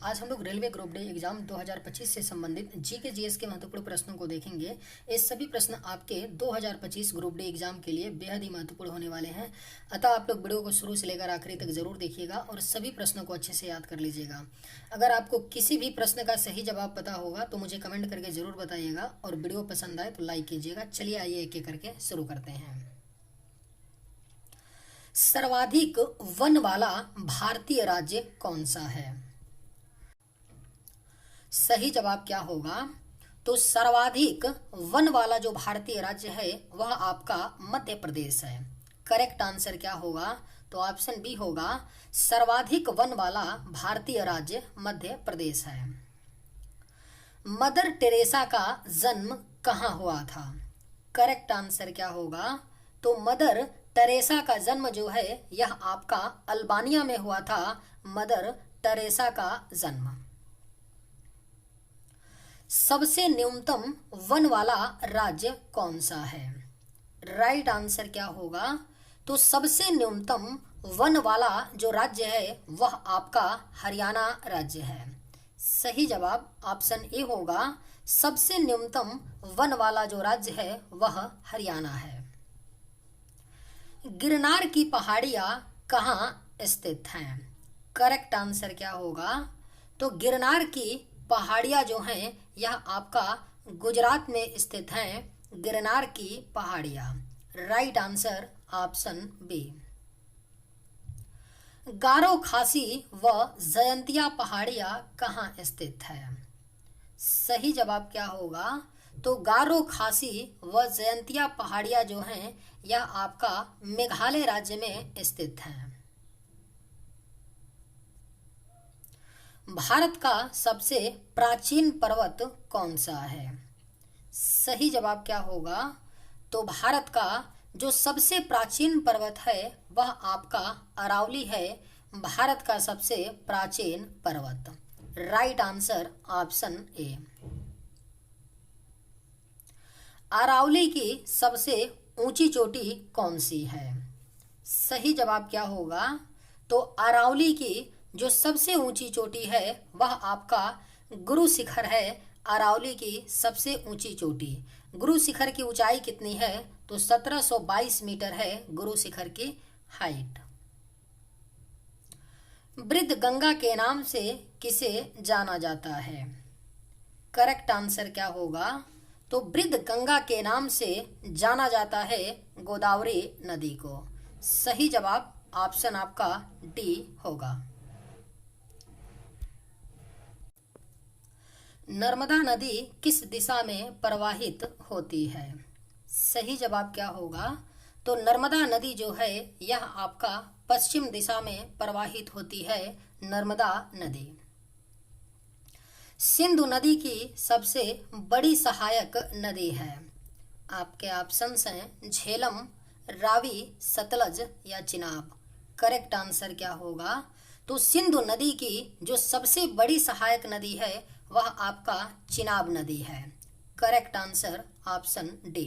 आज हम लोग रेलवे ग्रुप डी एग्जाम 2025 से संबंधित जीके जीएस के महत्वपूर्ण प्रश्नों को देखेंगे। ये सभी प्रश्न आपके 2025 ग्रुप डी एग्जाम के लिए बेहद ही महत्वपूर्ण होने वाले हैं। अतः आप लोग वीडियो को शुरू से लेकर आखिरी तक जरूर देखिएगा और सभी प्रश्नों को अच्छे से याद कर लीजिएगा। अगर आपको किसी भी प्रश्न का सही जवाब पता होगा तो मुझे कमेंट करके जरूर बताइएगा और वीडियो पसंद आए तो लाइक कीजिएगा। चलिए आइए एक एक करके शुरू करते हैं। सर्वाधिक वन वाला भारतीय राज्य कौन सा है? सही जवाब क्या होगा? तो सर्वाधिक वन वाला जो भारतीय राज्य है वह आपका मध्य प्रदेश है। करेक्ट आंसर क्या होगा? तो ऑप्शन बी होगा, सर्वाधिक वन वाला भारतीय राज्य मध्य प्रदेश है। मदर टेरेसा का जन्म कहाँ हुआ था? करेक्ट आंसर क्या होगा? तो मदर टेरेसा का जन्म जो है यह आपका अल्बानिया में हुआ था। मदर टेरेसा का जन्म। सबसे न्यूनतम वन वाला राज्य कौन सा है? राइट आंसर क्या होगा? तो सबसे न्यूनतम वन वाला जो राज्य है वह आपका हरियाणा राज्य है। सही जवाब ऑप्शन ए होगा, सबसे न्यूनतम वन वाला जो राज्य है वह हरियाणा है। गिरनार की पहाड़ियाँ कहाँ स्थित हैं? करेक्ट आंसर क्या होगा? तो गिरनार की पहाड़ियाँ जो हैं यह आपका गुजरात में स्थित हैं। गिरनार की पहाड़ियाँ। Right answer option B. Garo Khasi व जयंतिया पहाड़ियाँ कहाँ स्थित है? सही जवाब क्या होगा? तो गारो खासी व जयंतिया पहाड़ियाँ जो हैं यह आपका मेघालय राज्य में स्थित हैं। भारत का सबसे प्राचीन पर्वत कौन सा है? सही जवाब क्या होगा? तो भारत का जो सबसे प्राचीन पर्वत है वह आपका अरावली है। भारत का सबसे प्राचीन पर्वत। Right answer option A. Aravalli की सबसे ऊंची चोटी कौन सी है? सही जवाब क्या होगा? तो अरावली की जो सबसे ऊंची चोटी है वह आपका गुरु शिखर है। अरावली की सबसे ऊंची चोटी। गुरु शिखर की ऊंचाई कितनी है? तो 1722 मीटर है गुरु शिखर की हाइट। वृद्ध गंगा के नाम से किसे जाना जाता है? करेक्ट आंसर क्या होगा? तो वृद्ध गंगा के नाम से जाना जाता है गोदावरी नदी को। सही जवाब ऑप्शन आपका डी होगा। नर्मदा नदी किस दिशा में प्रवाहित होती है? सही जवाब क्या होगा? तो नर्मदा नदी जो है यह आपका पश्चिम दिशा में प्रवाहित होती है। नर्मदा नदी। सिंधु नदी की सबसे बड़ी सहायक नदी है। आपके ऑप्शंस हैं झेलम, रावी, सतलज या चिनाब। करेक्ट आंसर क्या होगा? तो सिंधु नदी की जो सबसे बड़ी सहायक नदी है वह आपका चिनाब नदी है। Correct answer option D.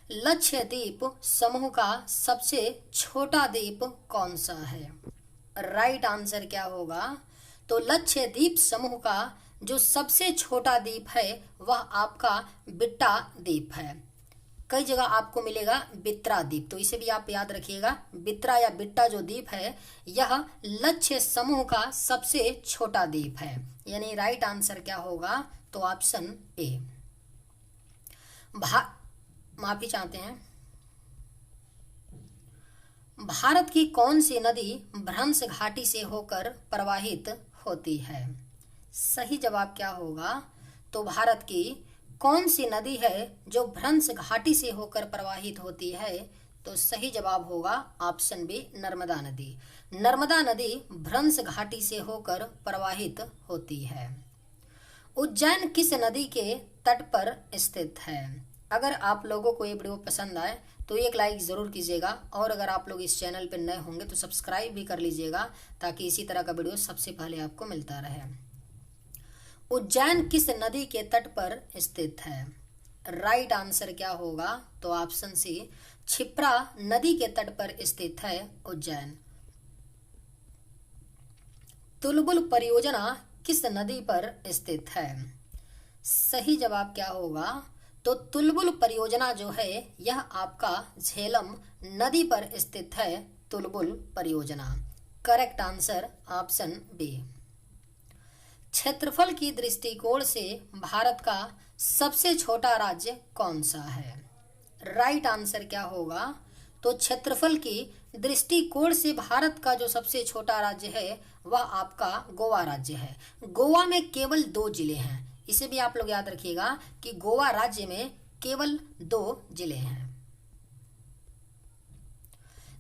Lakshadweep समूह का सबसे छोटा द्वीप कौन सा है? राइट आंसर क्या होगा? तो लक्षद्वीप समूह का जो सबसे छोटा द्वीप है वह आपका बिट्टा द्वीप है। कई जगह आपको मिलेगा बित्रा द्वीप, तो इसे भी आप याद रखिएगा। बित्रा या बिट्टा जो द्वीप है यह लक्ष्य समूह का सबसे छोटा द्वीप है। यानी राइट आंसर क्या होगा? तो ऑप्शन ए। माफी चाहते हैं। भारत की कौन सी नदी भ्रंश घाटी से होकर प्रवाहित होती है? सही जवाब क्या होगा? तो भारत की कौन सी नदी है जो भ्रंश घाटी से होकर प्रवाहित होती है? तो सही जवाब होगा ऑप्शन बी, नर्मदा नदी। नर्मदा नदी भ्रंश घाटी से होकर प्रवाहित होती है। उज्जैन किस नदी के तट पर स्थित है? अगर आप लोगों को ये वीडियो पसंद आए तो एक लाइक ज़रूर कीजिएगा और अगर आप लोग इस चैनल पर नए होंगे तो सब्सक्राइब भी कर लीजिएगा ताकि इसी तरह का वीडियो सबसे पहले आपको मिलता रहे। उज्जैन किस नदी के तट पर स्थित है? राइट आंसर क्या होगा? तो ऑप्शन सी, क्षिप्रा नदी के तट पर स्थित है उज्जैन। तुलबुल परियोजना किस नदी पर स्थित है? सही जवाब क्या होगा? तो तुलबुल परियोजना जो है यह आपका झेलम नदी पर स्थित है। तुलबुल परियोजना। Correct answer option B. क्षेत्रफल की दृष्टिकोण से भारत का सबसे छोटा राज्य कौन सा है? राइट आंसर क्या होगा? तो क्षेत्रफल की दृष्टिकोण से भारत का जो सबसे छोटा राज्य है वह आपका गोवा राज्य है। गोवा में केवल 2 जिले हैं। इसे भी आप लोग याद रखिएगा कि गोवा राज्य में केवल 2 जिले हैं।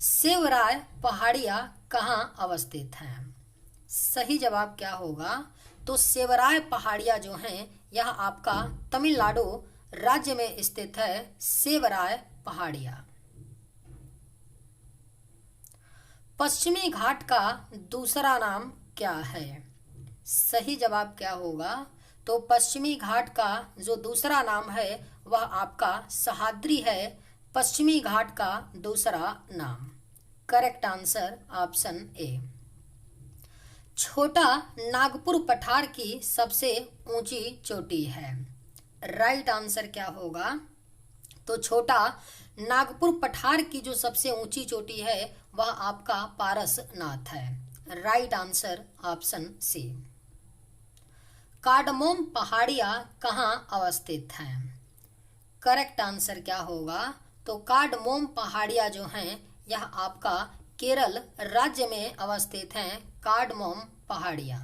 सेवराय पहाड़ियां कहाँ अवस्थित हैं? सही जवाब क्या होगा? तो सेवराय पहाड़ियां जो हैं यह आपका तमिलनाडु राज्य में स्थित है। सेवराय पहाड़ियां। पश्चिमी घाट का दूसरा नाम क्या है? सही जवाब क्या होगा? तो पश्चिमी घाट का जो दूसरा नाम है वह आपका सह्याद्री है। पश्चिमी घाट का दूसरा नाम। करेक्ट आंसर ऑप्शन ए। छोटा नागपुर पठार की सबसे ऊंची चोटी है। राइट आंसर क्या होगा? तो छोटा नागपुर पठार की जो सबसे ऊंची चोटी है वह आपका पारसनाथ है। Right answer option C. Cardamom पहाड़ियां कहाँ अवस्थित हैं? करेक्ट आंसर क्या होगा? तो कार्डमोम पहाड़ियां जो हैं यह आपका केरल राज्य में अवस्थित हैं। कार्डमोम पहाड़ियां।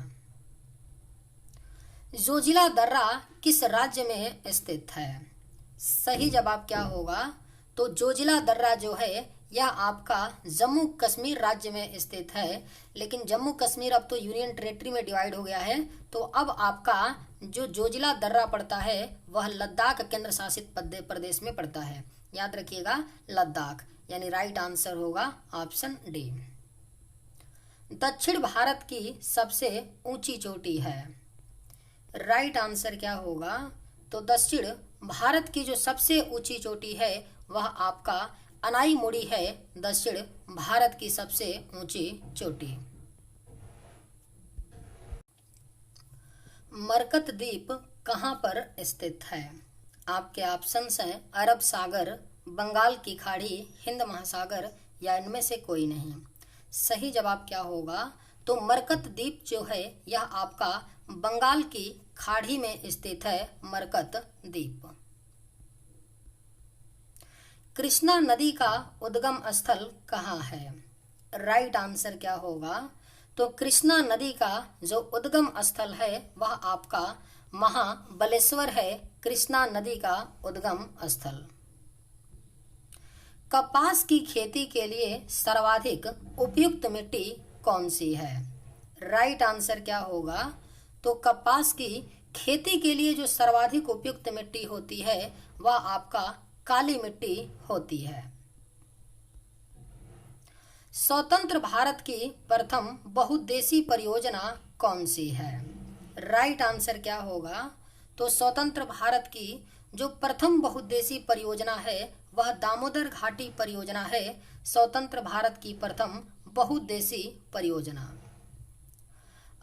जोजिला दर्रा किस राज्य में स्थित है? सही जवाब क्या होगा? तो जोजिला दर्रा जो है यह आपका जम्मू कश्मीर राज्य में स्थित है। लेकिन जम्मू कश्मीर अब तो यूनियन टेरिटरी में डिवाइड हो गया है, तो अब आपका जो जोजिला दर्रा पड़ता है वह लद्दाख केंद्र शासित प्रदेश में पड़ता है। याद रखिएगा लद्दाख, यानी राइट आंसर होगा ऑप्शन डी। दक्षिण भारत की सबसे ऊंची चोटी है। राइट आंसर क्या होगा? तो दक्षिण भारत की जो सबसे ऊंची चोटी है वह आपका अनाईमुड़ी है। दक्षिण भारत की सबसे ऊंची चोटी। मरकत द्वीप कहाँ पर स्थित है? आपके ऑप्शंस हैं अरब सागर, बंगाल की खाड़ी, हिंद महासागर या इनमें से कोई नहीं। सही जवाब क्या होगा? तो मरकत द्वीप जो है यह आपका बंगाल की खाड़ी में स्थित है। मरकत द्वीप। कृष्णा नदी का उद्गम स्थल कहाँ है? राइट आंसर क्या होगा? तो कृष्णा नदी का जो उद्गम स्थल है वह आपका महाबलेश्वर है। कृष्णा नदी का उद्गम स्थल। कपास की खेती के लिए सर्वाधिक उपयुक्त मिट्टी कौन सी है? राइट आंसर क्या होगा? तो कपास की खेती के लिए जो सर्वाधिक उपयुक्त मिट्टी होती है वह आपका काली मिट्टी होती है। स्वतंत्र भारत की प्रथम बहुउद्देशीय परियोजना कौन सी है? राइट आंसर क्या होगा? तो स्वतंत्र भारत की जो प्रथम बहुउद्देशीय परियोजना है वह दामोदर घाटी परियोजना है। स्वतंत्र भारत की प्रथम बहुउद्देशीय परियोजना।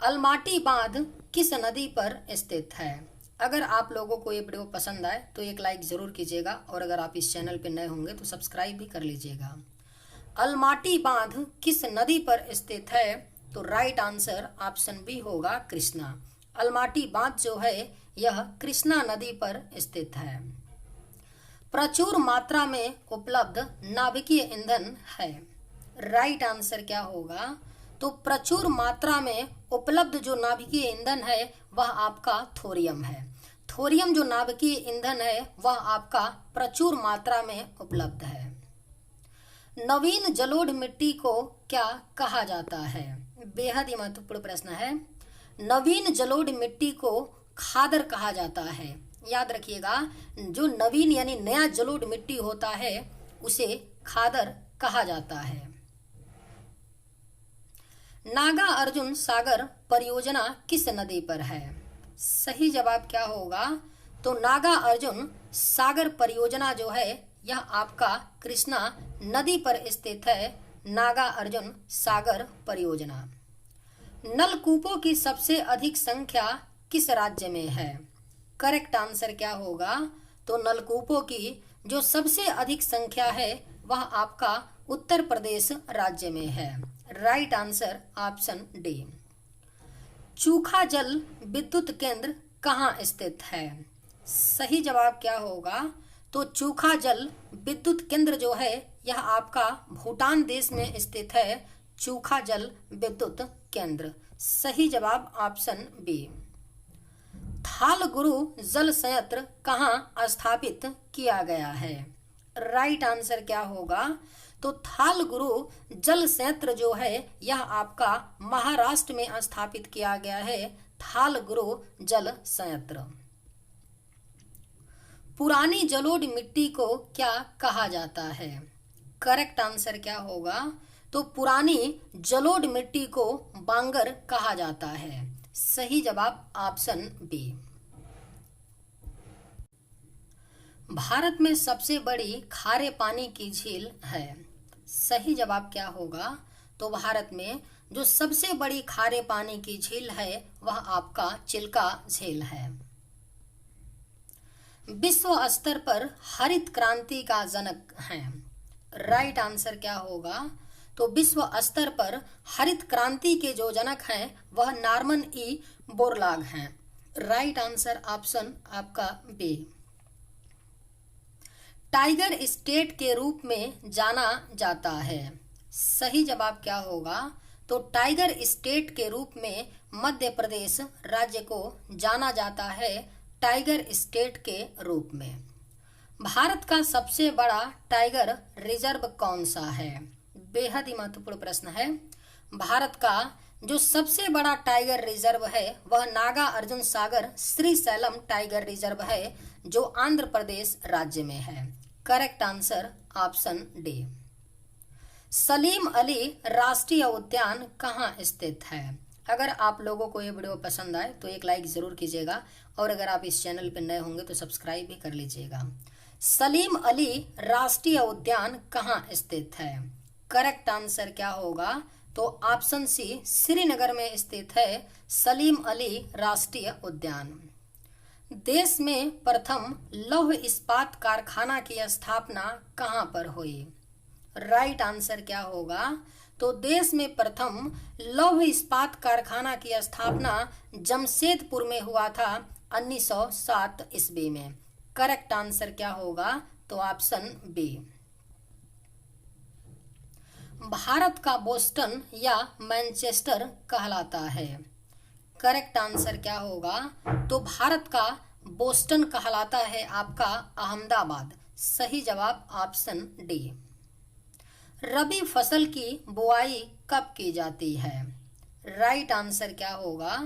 अलमाटी बांध किस नदी पर स्थित है? अगर आप लोगों को ये वीडियो पसंद आए तो एक लाइक जरूर कीजिएगा और अगर आप इस चैनल पर नए होंगे तो सब्सक्राइब भी कर लीजिएगा। अलमाटी बांध किस नदी पर स्थित है? तो राइट आंसर ऑप्शन बी होगा कृष्णा। अलमाटी बांध जो है यह कृष्णा नदी पर स्थित है। प्रचुर मात्रा में उपलब्ध नाभिकीय ईंधन है। राइट आंसर क्या होगा? तो प्रचुर मात्रा में उपलब्ध जो नाभिकीय ईंधन है वह आपका थोरियम है। थोरियम जो नाभिकीय ईंधन है वह आपका प्रचुर मात्रा में उपलब्ध है। नवीन जलोढ़ मिट्टी को क्या कहा जाता है? बेहद ही महत्वपूर्ण प्रश्न है। नवीन जलोढ़ मिट्टी को खादर कहा जाता है। याद रखिएगा, जो नवीन यानी नया जलोढ़ मिट्टी होता है उसे खादर कहा जाता है। नागा अर्जुन सागर परियोजना किस नदी पर है? सही जवाब क्या होगा? तो नागा अर्जुन सागर परियोजना जो है यह आपका कृष्णा नदी पर स्थित है। नागा अर्जुन सागर परियोजना। नलकूपों की सबसे अधिक संख्या किस राज्य में है? करेक्ट आंसर क्या होगा? तो नलकूपों की जो सबसे अधिक संख्या है वह आपका उत्तर प्रदेश राज्य में है। Right answer option D. Chukha जल विद्युत केंद्र कहाँ स्थित है? सही जवाब क्या होगा? तो चूखा जल विद्युत केंद्र जो है यह आपका भूटान देश में स्थित है। चूखा जल विद्युत केंद्र। सही जवाब ऑप्शन बी। थाल गुरु जल संयंत्र कहाँ स्थापित किया गया है? राइट आंसर क्या होगा? तो थाल गुरु जल संयंत्र जो है यह आपका महाराष्ट्र में स्थापित किया गया है। थाल गुरु जल संयंत्र। पुरानी जलोढ़ मिट्टी को क्या कहा जाता है? करेक्ट आंसर क्या होगा? तो पुरानी जलोढ़ मिट्टी को बांगर कहा जाता है। सही जवाब ऑप्शन बी। भारत में सबसे बड़ी खारे पानी की झील है। सही जवाब क्या होगा? तो भारत में जो सबसे बड़ी खारे पानी की झील है वह आपका चिल्का झील है। विश्व स्तर पर हरित क्रांति का जनक है। राइट आंसर क्या होगा? तो विश्व स्तर पर हरित क्रांति के जो जनक हैं वह नॉर्मन ई बोरलॉग हैं। राइट आंसर ऑप्शन आपका बी। टाइगर स्टेट के रूप में जाना जाता है। सही जवाब क्या होगा? तो टाइगर स्टेट के रूप में मध्य प्रदेश राज्य को जाना जाता है। टाइगर स्टेट के रूप में। भारत का सबसे बड़ा टाइगर रिजर्व कौन सा है? बेहद ही महत्वपूर्ण प्रश्न है। भारत का जो सबसे बड़ा टाइगर रिजर्व है वह नागा अर्जुन सागर श्रीशैलम टाइगर रिजर्व है जो आंध्र प्रदेश राज्य में है। Correct answer option D. Salim Ali राष्ट्रीय उद्यान कहाँ स्थित है? अगर आप लोगों को ये वीडियो पसंद आए तो एक लाइक जरूर कीजिएगा और अगर आप इस चैनल पर नए होंगे तो सब्सक्राइब भी कर लीजिएगा। सलीम अली राष्ट्रीय उद्यान कहाँ स्थित है? करेक्ट आंसर क्या होगा? तो ऑप्शन सी श्रीनगर में स्थित है सलीम अली राष्ट्रीय उद्यान। देश में प्रथम लौह इस्पात कारखाना की स्थापना कहाँ पर हुई? राइट आंसर क्या होगा? तो देश में प्रथम लौह इस्पात कारखाना की स्थापना जमशेदपुर में हुआ था 1907 ईस्वी में। करेक्ट आंसर क्या होगा? तो ऑप्शन बी। भारत का बोस्टन या मैनचेस्टर कहलाता है। करेक्ट आंसर क्या होगा? तो भारत का बोस्टन कहलाता है आपका अहमदाबाद। सही जवाब ऑप्शन डी। रबी फसल की बुआई कब की जाती है? राइट आंसर क्या होगा?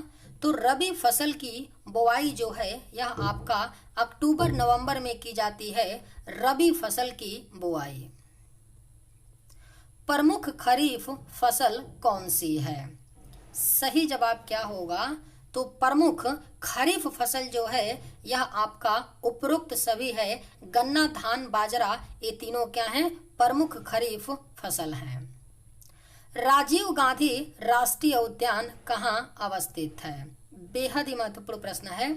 तो रबी फसल की बुआई जो है यह आपका अक्टूबर नवंबर में की जाती है। रबी फसल की बुआई। प्रमुख खरीफ फसल कौन सी है? सही जवाब क्या होगा? तो प्रमुख खरीफ फसल जो है यह आपका उपरोक्त सभी है। गन्ना, धान, बाजरा ये तीनों क्या हैं? प्रमुख खरीफ फसल हैं। राजीव गांधी राष्ट्रीय उद्यान कहाँ अवस्थित है? बेहद ही महत्वपूर्ण प्रश्न है।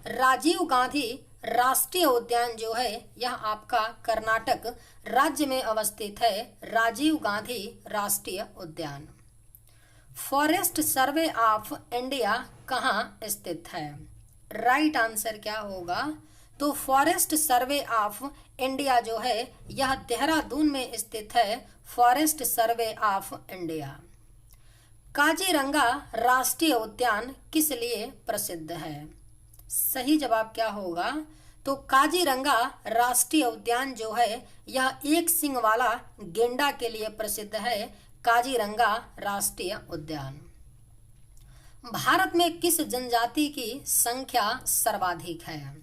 राजीव गांधी राष्ट्रीय उद्यान जो है यह आपका कर्नाटक राज्य में अवस्थित है। राजीव गांधी राष्ट्रीय उद्यान। फॉरेस्ट सर्वे ऑफ इंडिया कहाँ स्थित है? राइट आंसर क्या होगा? तो फॉरेस्ट सर्वे ऑफ इंडिया जो है यह देहरादून में स्थित है। Forest survey of India. Kaziranga राष्ट्रीय उद्यान किस लिए प्रसिद्ध है? सही जवाब क्या होगा? तो काजीरंगा राष्ट्रीय उद्यान जो है यह एक सींग वाला गेंडा के लिए प्रसिद्ध है। काजीरंगा राष्ट्रीय उद्यान। भारत में किस जनजाति की संख्या सर्वाधिक है?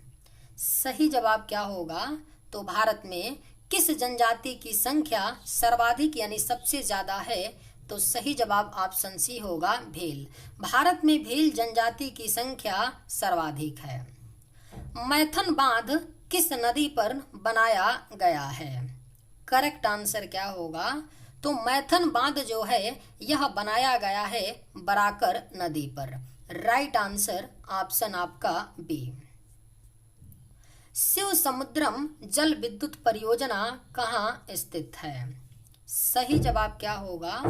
सही जवाब क्या होगा? तो भारत में किस जनजाति की संख्या सर्वाधिक यानी सबसे ज्यादा है? तो सही जवाब ऑप्शन सी होगा, भील। भारत में भील जनजाति की संख्या सर्वाधिक है। मैथन बांध किस नदी पर बनाया गया है? करेक्ट आंसर क्या होगा? तो मैथन बांध जो है यह बनाया गया है बराकर नदी पर। राइट आंसर ऑप्शन आपका बी। शिव समुद्रम जल विद्युत परियोजना कहाँ स्थित है? सही जवाब क्या होगा?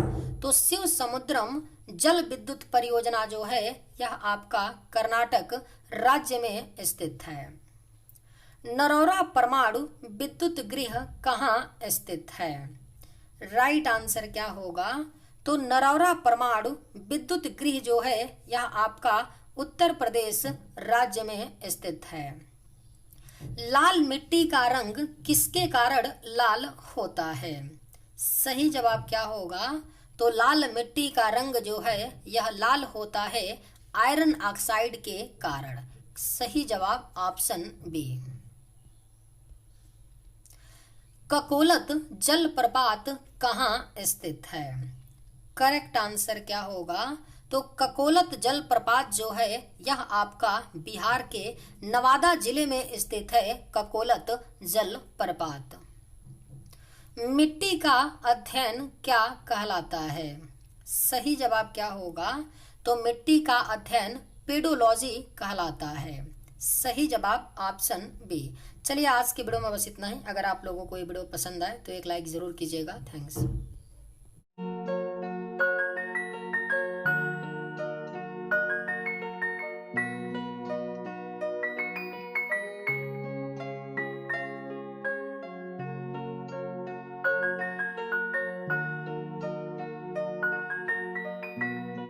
तो शिव समुद्रम जल विद्युत परियोजना जो है यह आपका कर्नाटक राज्य में स्थित है। नरौरा परमाणु विद्युत गृह कहाँ स्थित है? राइट आंसर क्या होगा? तो नरौरा परमाणु विद्युत गृह जो है यह आपका उत्तर प्रदेश राज्य में स्थित है। लाल मिट्टी का रंग किसके कारण लाल होता है? सही जवाब क्या होगा? तो लाल मिट्टी का रंग जो है यह लाल होता है आयरन ऑक्साइड के कारण। सही जवाब ऑप्शन बी। ककोलत जलप्रपात कहाँ स्थित है? करेक्ट आंसर क्या होगा? तो ककोलत जलप्रपात जो है यह आपका बिहार के नवादा जिले में स्थित है। ककोलत जलप्रपात। मिट्टी का अध्ययन क्या कहलाता है? सही जवाब क्या होगा? तो मिट्टी का अध्ययन पेडोलॉजी कहलाता है। सही जवाब ऑप्शन बी। चलिए आज के वीडियो में बस इतना ही। अगर आप लोगों को ये वीडियो पसंद आए तो एक लाइक जरूर कीजिएगा। थैंक्स।